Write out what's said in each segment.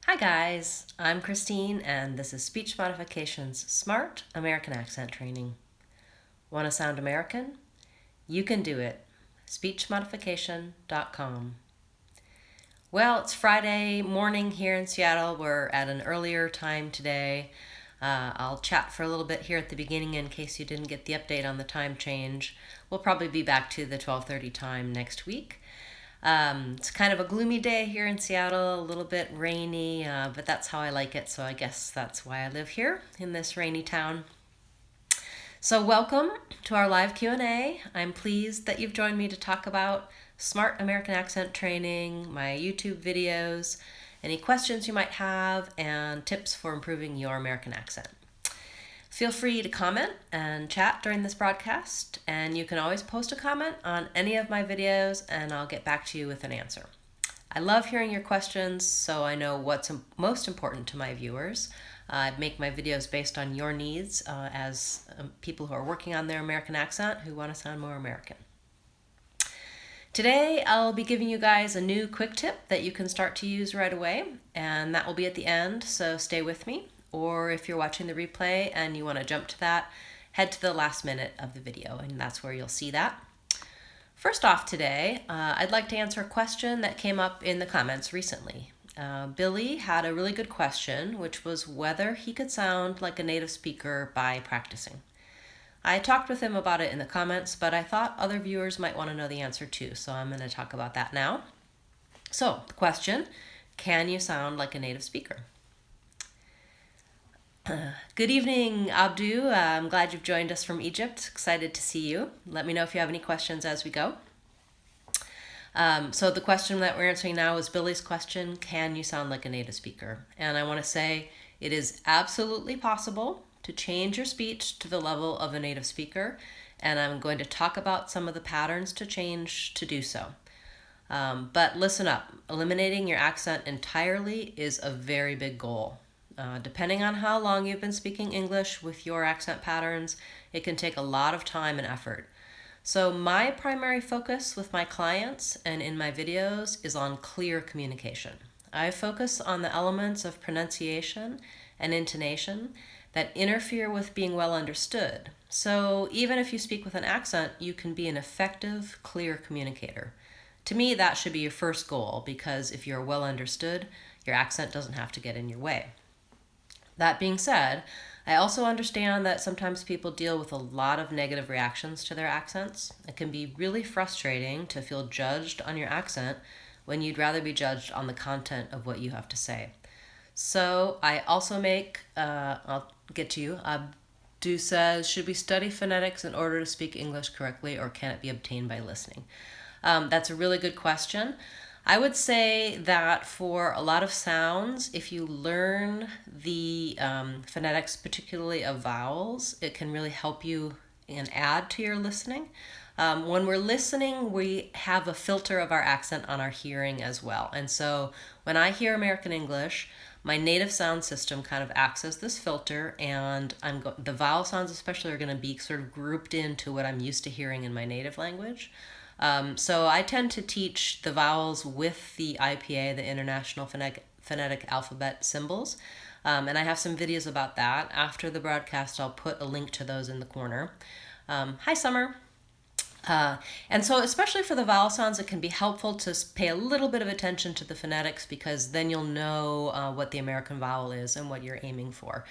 Hi guys, I'm Christine and this is Speech Modification's Smart American Accent Training. Want to sound American? You can do it. Speechmodification.com. Well, it's Friday morning here in Seattle. We're at an earlier time today. I'll chat for a little bit here at the beginning in case you didn't get the update on the time change. We'll probably be back to the 12:30 time next week. It's kind of a gloomy day here in Seattle, a little bit rainy, but that's how I like it, so I guess that's why I live here in this rainy town. So welcome to our live Q&A. I'm pleased that you've joined me to talk about Smart American Accent Training, my YouTube videos, any questions you might have, and tips for improving your American accent. Feel free to comment and chat during this broadcast, and you can always post a comment on any of my videos and I'll get back to you with an answer. I love hearing your questions, so I know what's most important to my viewers. I make my videos based on your needs as people who are working on their American accent who want to sound more American. Today I'll be giving you guys a new quick tip that you can start to use right away, and that will be at the end, so stay with me. Or if you're watching the replay and you want to jump to that, head to the last minute of the video, and that's where you'll see that. First off today, I'd like to answer a question that came up in the comments recently. Billy had a really good question, which was whether he could sound like a native speaker by practicing. I talked with him about it in the comments, but I thought other viewers might want to know the answer too, so I'm going to talk about that now. So, the question, can you sound like a native speaker? Good evening, Abdu. I'm glad you've joined us from Egypt. Excited to see you. Let me know if you have any questions as we go. So the question that we're answering now is Billy's question, can you sound like a native speaker? And I want to say it is absolutely possible to change your speech to the level of a native speaker, and I'm going to talk about some of the patterns to change to do so. But listen up, eliminating your accent entirely is a very big goal. Depending on how long you've been speaking English with your accent patterns, it can take a lot of time and effort. So my primary focus with my clients and in my videos is on clear communication. I focus on the elements of pronunciation and intonation that interfere with being well understood. So even if you speak with an accent, you can be an effective, clear communicator. To me, that should be your first goal, because if you're well understood, your accent doesn't have to get in your way. That being said, I also understand that sometimes people deal with a lot of negative reactions to their accents. It can be really frustrating to feel judged on your accent when you'd rather be judged on the content of what you have to say. So I also make, I'll get to you, Abdu says, should we study phonetics in order to speak English correctly, or can it be obtained by listening? That's a really good question. I would say that for a lot of sounds, if you learn the phonetics, particularly of vowels, it can really help you and add to your listening. When we're listening, we have a filter of our accent on our hearing as well. And so when I hear American English, my native sound system kind of acts as this filter, and the vowel sounds especially are going to be sort of grouped into what I'm used to hearing in my native language. So I tend to teach the vowels with the IPA, the International Phonetic Alphabet symbols, and I have some videos about that. After the broadcast, I'll put a link to those in the corner. Hi, Summer. And so especially for the vowel sounds, it can be helpful to pay a little bit of attention to the phonetics, because then you'll know what the American vowel is and what you're aiming for.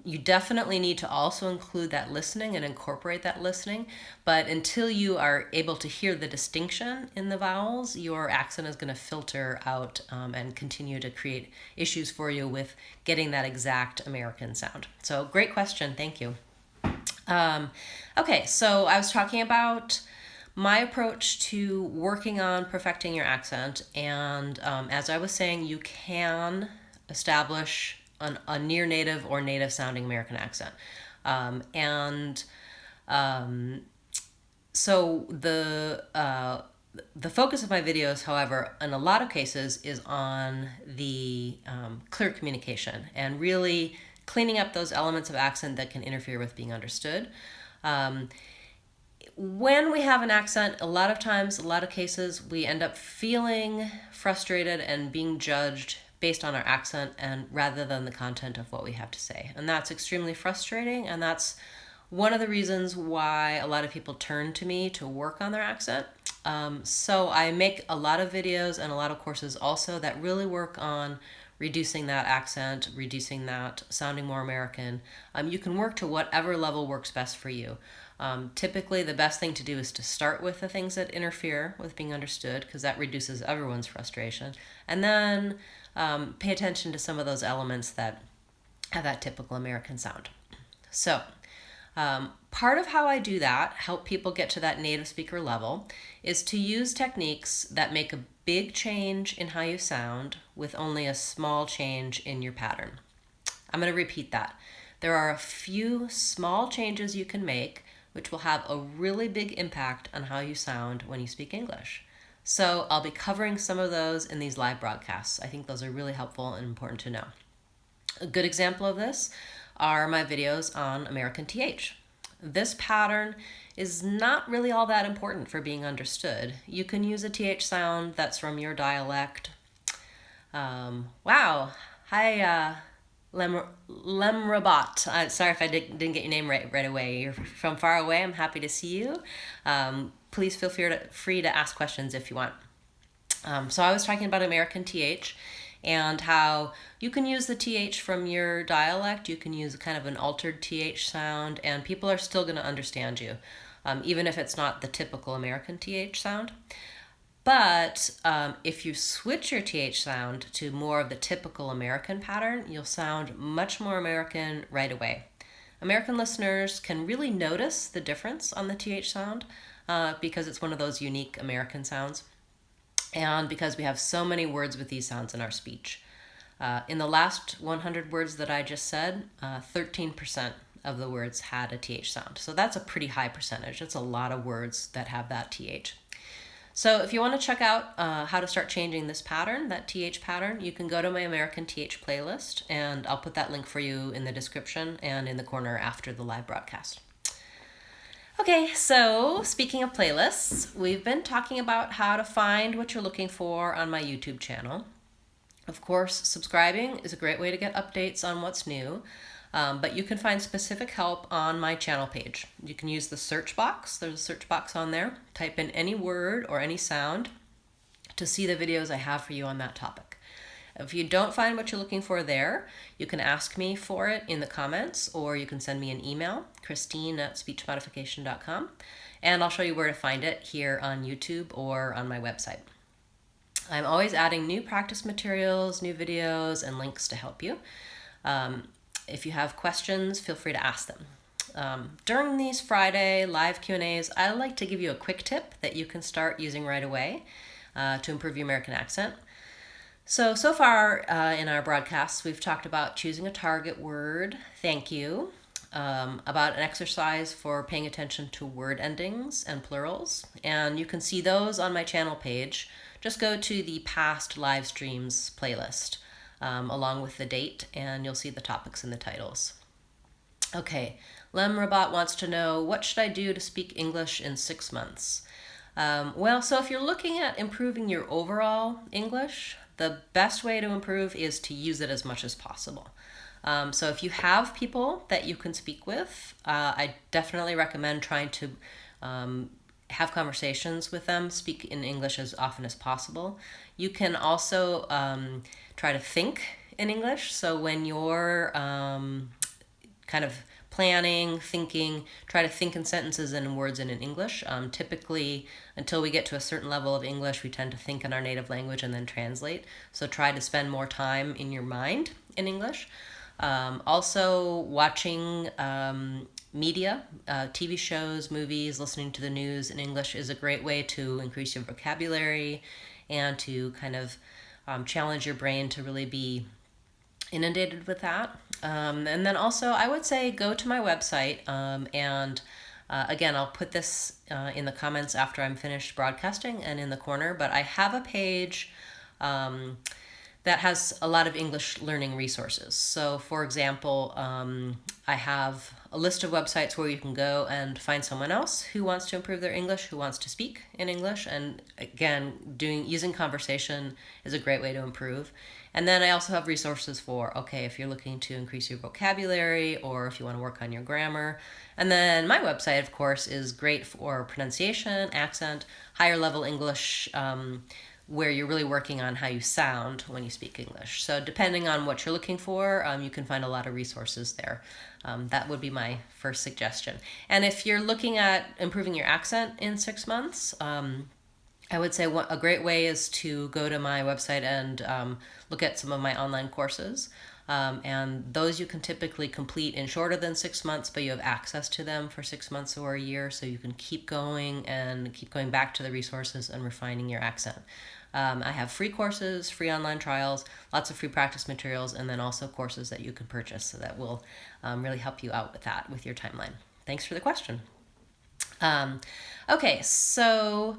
You definitely need to also include that listening and incorporate that listening, but until you are able to hear the distinction in the vowels, your accent is going to filter out and continue to create issues for you with getting that exact American sound. So great question, thank you. Okay, so I was talking about my approach to working on perfecting your accent, and as I was saying, you can establish a near native or native sounding American accent. So the focus of my videos, however, in a lot of cases is on the clear communication and really cleaning up those elements of accent that can interfere with being understood. When we have an accent, a lot of cases, we end up feeling frustrated and being judged based on our accent and rather than the content of what we have to say. And that's extremely frustrating, and that's one of the reasons why a lot of people turn to me to work on their accent. So I make a lot of videos and a lot of courses also that really work on reducing that accent, reducing that sounding more American. You can work to whatever level works best for you. Typically, the best thing to do is to start with the things that interfere with being understood, because that reduces everyone's frustration, and then pay attention to some of those elements that have that typical American sound. So, part of how I do that, help people get to that native speaker level, is to use techniques that make a big change in how you sound with only a small change in your pattern. I'm going to repeat that. There are a few small changes you can make which will have a really big impact on how you sound when you speak English. So I'll be covering some of those in these live broadcasts. I think those are really helpful and important to know. A good example of this are my videos on American TH. This pattern is not really all that important for being understood. You can use a TH sound that's from your dialect. Wow. Hi, Lemrabot. Sorry if I didn't get your name right away. You're from far away. I'm happy to see you. Please feel free to ask questions if you want. So I was talking about American TH and how you can use the TH from your dialect. You can use kind of an altered TH sound, and people are still going to understand you, even if it's not the typical American TH sound. But if you switch your TH sound to more of the typical American pattern, you'll sound much more American right away. American listeners can really notice the difference on the TH sound because it's one of those unique American sounds, and because we have so many words with these sounds in our speech. In the last 100 words that I just said, 13% of the words had a TH sound. So that's a pretty high percentage. It's a lot of words that have that TH. So if you want to check out how to start changing this pattern, that TH pattern, you can go to my American TH playlist, and I'll put that link for you in the description and in the corner after the live broadcast. Okay, so speaking of playlists, we've been talking about how to find what you're looking for on my YouTube channel. Of course, subscribing is a great way to get updates on what's new. But you can find specific help on my channel page. You can use the search box. There's a search box on there. Type in any word or any sound to see the videos I have for you on that topic. If you don't find what you're looking for there, you can ask me for it in the comments, or you can send me an email, christine@speechmodification.com, and I'll show you where to find it here on YouTube or on my website. I'm always adding new practice materials, new videos, and links to help you. If you have questions, feel free to ask them. During these Friday live Q&As, I like to give you a quick tip that you can start using right away to improve your American accent. So far in our broadcasts, we've talked about choosing a target word, thank you, about an exercise for paying attention to word endings and plurals, and you can see those on my channel page. Just go to the past live streams playlist. Along with the date, and you'll see the topics in the titles. Okay, Lemrabot wants to know, what should I do to speak English in 6 months? So if you're looking at improving your overall English, the best way to improve is to use it as much as possible. So if you have people that you can speak with, I definitely recommend trying to have conversations with them, speak in English as often as possible. You can also try to think in English. So when you're kind of planning, thinking, try to think in sentences and in words and in English. Typically, until we get to a certain level of English, we tend to think in our native language and then translate. So try to spend more time in your mind in English. Also, watching media, TV shows, movies, listening to the news in English is a great way to increase your vocabulary and to kind of challenge your brain to really be inundated with that. And then also, I would say go to my website, and again, I'll put this in the comments after I'm finished broadcasting and in the corner, but I have a page that has a lot of English learning resources. So for example, I have a list of websites where you can go and find someone else who wants to improve their English, who wants to speak in English. And again, using conversation is a great way to improve. And then I also have resources for, okay, if you're looking to increase your vocabulary or if you want to work on your grammar. And then my website, of course, is great for pronunciation, accent, higher level English, where you're really working on how you sound when you speak English. So depending on what you're looking for, you can find a lot of resources there. That would be my first suggestion. And if you're looking at improving your accent in 6 months, I would say a great way is to go to my website and look at some of my online courses. And those you can typically complete in shorter than 6 months, but you have access to them for 6 months or a year, so you can keep going and keep going back to the resources and refining your accent. I have free courses, free online trials, lots of free practice materials, and then also courses that you can purchase, so that will really help you out with that, with your timeline. Thanks for the question. Okay, so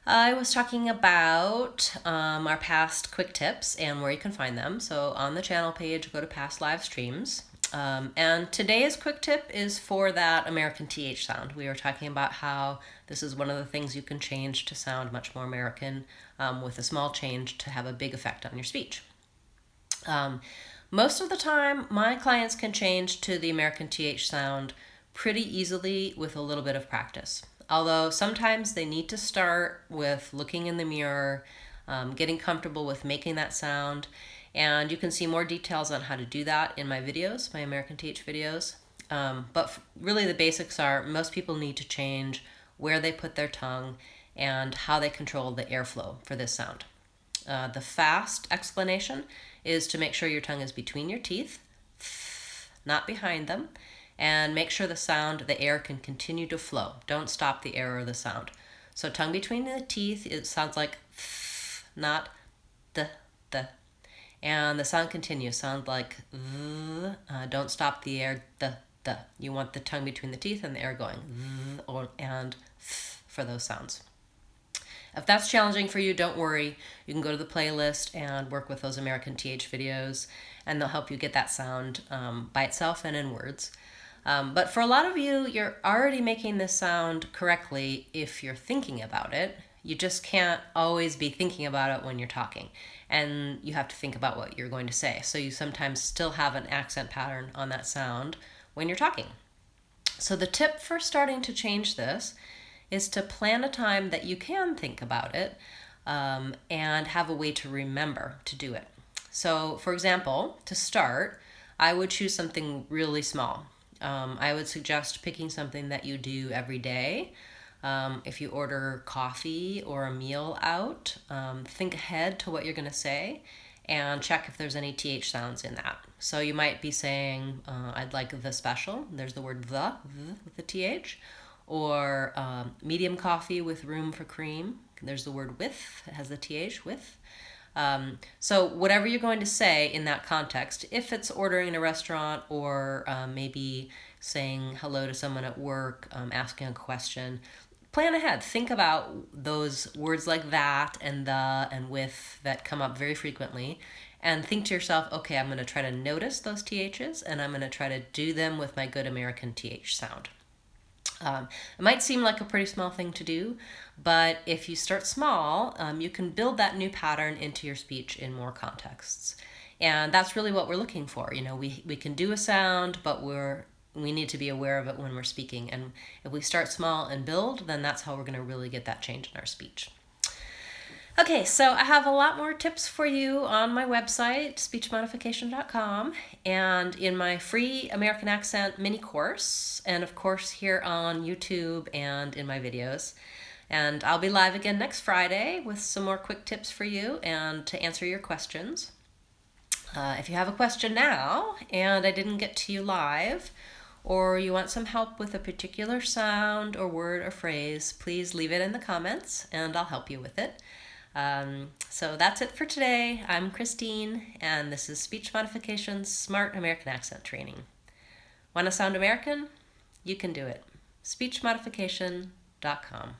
I was talking about our past quick tips and where you can find them. So on the channel page, go to past live streams. And today's quick tip is for that American TH sound. We were talking about how this is one of the things you can change to sound much more American, with a small change to have a big effect on your speech. Most of the time, my clients can change to the American TH sound pretty easily with a little bit of practice. Although sometimes they need to start with looking in the mirror, getting comfortable with making that sound. And you can see more details on how to do that in my videos, my American TH videos. But really the basics are most people need to change where they put their tongue and how they control the airflow for this sound. The fast explanation is to make sure your tongue is between your teeth, not behind them, and make sure the air can continue to flow. Don't stop the air or the sound. So tongue between the teeth, it sounds like not the. And the sound continues, sound like don't stop the air, the. You want the tongue between the teeth and the air going and for those sounds. If that's challenging for you, don't worry. You can go to the playlist and work with those American TH videos, and they'll help you get that sound by itself and in words. But for a lot of you, you're already making this sound correctly if you're thinking about it. You just can't always be thinking about it when you're talking. And you have to think about what you're going to say. So you sometimes still have an accent pattern on that sound when you're talking. So the tip for starting to change this is to plan a time that you can think about it, and have a way to remember to do it. So for example, to start, I would choose something really small. I would suggest picking something that you do every day. If you order coffee or a meal out, think ahead to what you're going to say and check if there's any TH sounds in that. So you might be saying, I'd like the special. There's the word the with the TH. Or medium coffee with room for cream. There's the word with, it has the TH, with. So whatever you're going to say in that context, if it's ordering in a restaurant or maybe saying hello to someone at work, asking a question, plan ahead. Think about those words like that and the and with that come up very frequently, and think to yourself, okay, I'm going to try to notice those THs and I'm going to try to do them with my good American TH sound. It might seem like a pretty small thing to do, but if you start small, you can build that new pattern into your speech in more contexts. And that's really what we're looking for. You know, we can do a sound, but we need to be aware of it when we're speaking. And if we start small and build, then that's how we're going to really get that change in our speech. Okay, so I have a lot more tips for you on my website, speechmodification.com, and in my free American Accent mini course, and of course here on YouTube and in my videos. And I'll be live again next Friday with some more quick tips for you and to answer your questions. If you have a question now and I didn't get to you live, or you want some help with a particular sound or word or phrase, please leave it in the comments and I'll help you with it. So that's it for today. I'm Christine, and this is Speech Modification's Smart American Accent Training. Want to sound American? You can do it. SpeechModification.com.